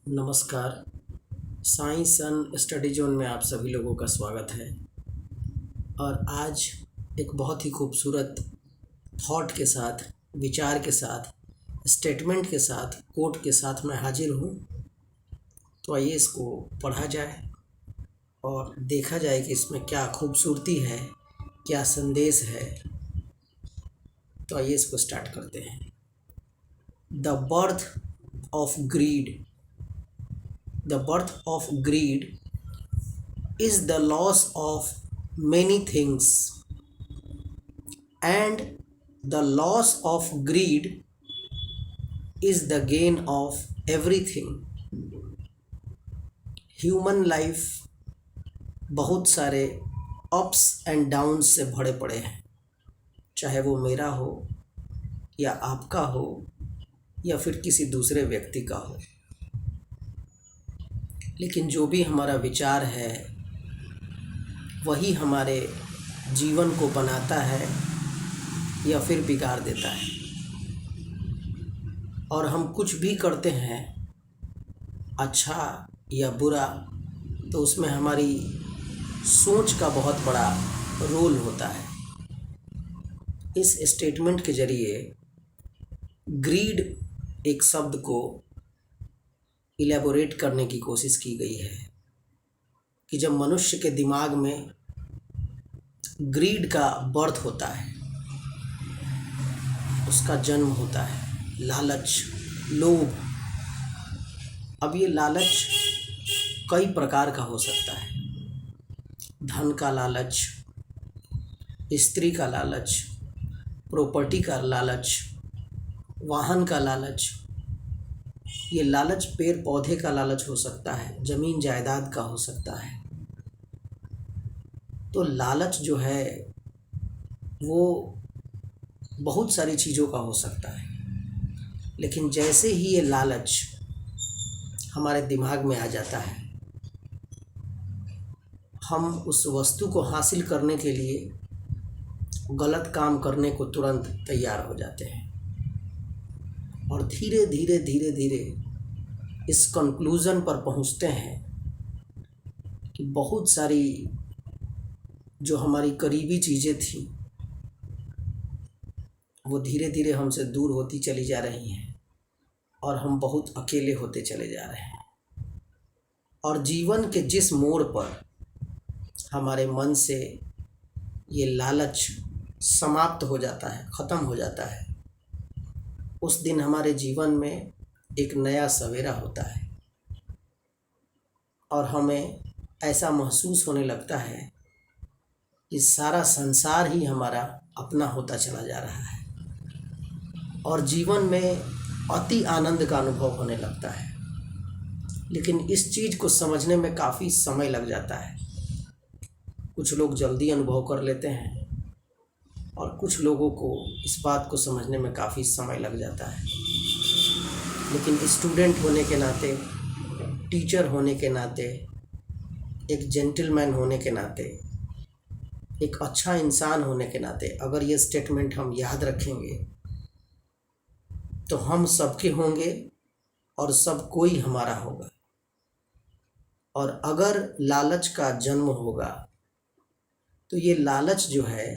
नमस्कार। Science and study zone में आप सभी लोगों का स्वागत है। और आज एक बहुत ही खूबसूरत थॉट के साथ, विचार के साथ, स्टेटमेंट के साथ, कोट के साथ मैं हाजिर हूँ। तो आइए इसको पढ़ा जाए और देखा जाए कि इसमें क्या खूबसूरती है, क्या संदेश है। तो आइए इसको स्टार्ट करते हैं। The birth of greed The birth of greed is the loss of many things, and the loss of greed is the gain of everything. Human life बहुत सारे अप्स एंड डाउन्स से भरे पड़े हैं, चाहे वो मेरा हो या आपका हो या फिर किसी दूसरे व्यक्ति का हो। लेकिन जो भी हमारा विचार है वही हमारे जीवन को बनाता है या फिर बिगाड़ देता है। और हम कुछ भी करते हैं, अच्छा या बुरा, तो उसमें हमारी सोच का बहुत बड़ा रोल होता है। इस स्टेटमेंट के ज़रिए ग्रीड एक शब्द को इलेबोरेट करने की कोशिश की गई है कि जब मनुष्य के दिमाग में ग्रीड का बर्थ होता है, उसका जन्म होता है, लालच, लोभ। अब ये लालच कई प्रकार का हो सकता है। धन का लालच, स्त्री का लालच, प्रॉपर्टी का लालच, वाहन का लालच। ये लालच पेड़ पौधे का लालच हो सकता है, ज़मीन जायदाद का हो सकता है। तो लालच जो है वो बहुत सारी चीज़ों का हो सकता है। लेकिन जैसे ही ये लालच हमारे दिमाग में आ जाता है, हम उस वस्तु को हासिल करने के लिए गलत काम करने को तुरंत तैयार हो जाते हैं। और धीरे धीरे धीरे धीरे इस कंक्लूज़न पर पहुंचते हैं कि बहुत सारी जो हमारी करीबी चीज़ें थी वो धीरे धीरे हमसे दूर होती चली जा रही हैं और हम बहुत अकेले होते चले जा रहे हैं। और जीवन के जिस मोड़ पर हमारे मन से ये लालच समाप्त हो जाता है, ख़त्म हो जाता है, उस दिन हमारे जीवन में एक नया सवेरा होता है और हमें ऐसा महसूस होने लगता है कि सारा संसार ही हमारा अपना होता चला जा रहा है और जीवन में अति आनंद का अनुभव होने लगता है। लेकिन इस चीज़ को समझने में काफ़ी समय लग जाता है। कुछ लोग जल्दी अनुभव कर लेते हैं और कुछ लोगों को इस बात को समझने में काफ़ी समय लग जाता है। लेकिन स्टूडेंट होने के नाते, टीचर होने के नाते, एक जेंटलमैन होने के नाते, एक अच्छा इंसान होने के नाते, अगर ये स्टेटमेंट हम याद रखेंगे तो हम सबके होंगे और सब कोई हमारा होगा। और अगर लालच का जन्म होगा तो ये लालच जो है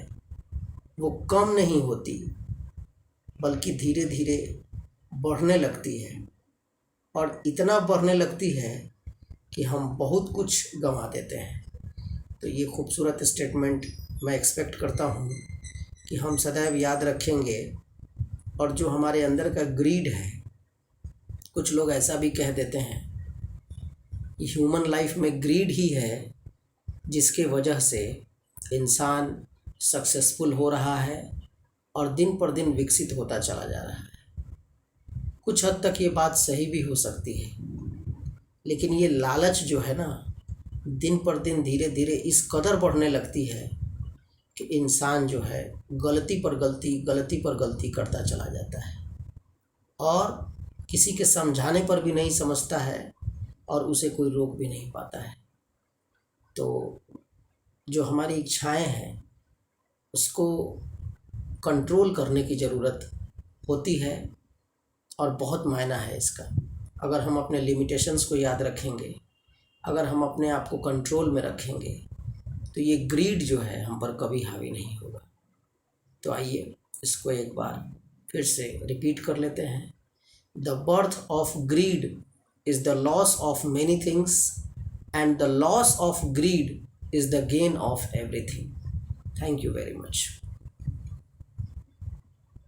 वो कम नहीं होती बल्कि धीरे धीरे बढ़ने लगती है। और इतना बढ़ने लगती है कि हम बहुत कुछ गंवा देते हैं। तो ये खूबसूरत स्टेटमेंट मैं एक्सपेक्ट करता हूँ कि हम सदैव याद रखेंगे। और जो हमारे अंदर का ग्रीड है, कुछ लोग ऐसा भी कह देते हैं कि ह्यूमन लाइफ में ग्रीड ही है जिसके वजह से इंसान सक्सेसफुल हो रहा है और दिन पर दिन विकसित होता चला जा रहा है। कुछ हद तक ये बात सही भी हो सकती है, लेकिन ये लालच जो है ना, दिन पर दिन धीरे धीरे इस कदर बढ़ने लगती है कि इंसान जो है गलती पर गलती करता चला जाता है और किसी के समझाने पर भी नहीं समझता है और उसे कोई रोक भी नहीं पाता है। तो जो हमारी इच्छाएं हैं उसको कंट्रोल करने की ज़रूरत होती है और बहुत मायना है इसका। अगर हम अपने लिमिटेशंस को याद रखेंगे, अगर हम अपने आप को कंट्रोल में रखेंगे, तो ये ग्रीड जो है हम पर कभी हावी नहीं होगा। तो आइए इसको एक बार फिर से रिपीट कर लेते हैं। The birth of greed is the loss of many things and the loss of greed is the gain of everything. Thank you very much.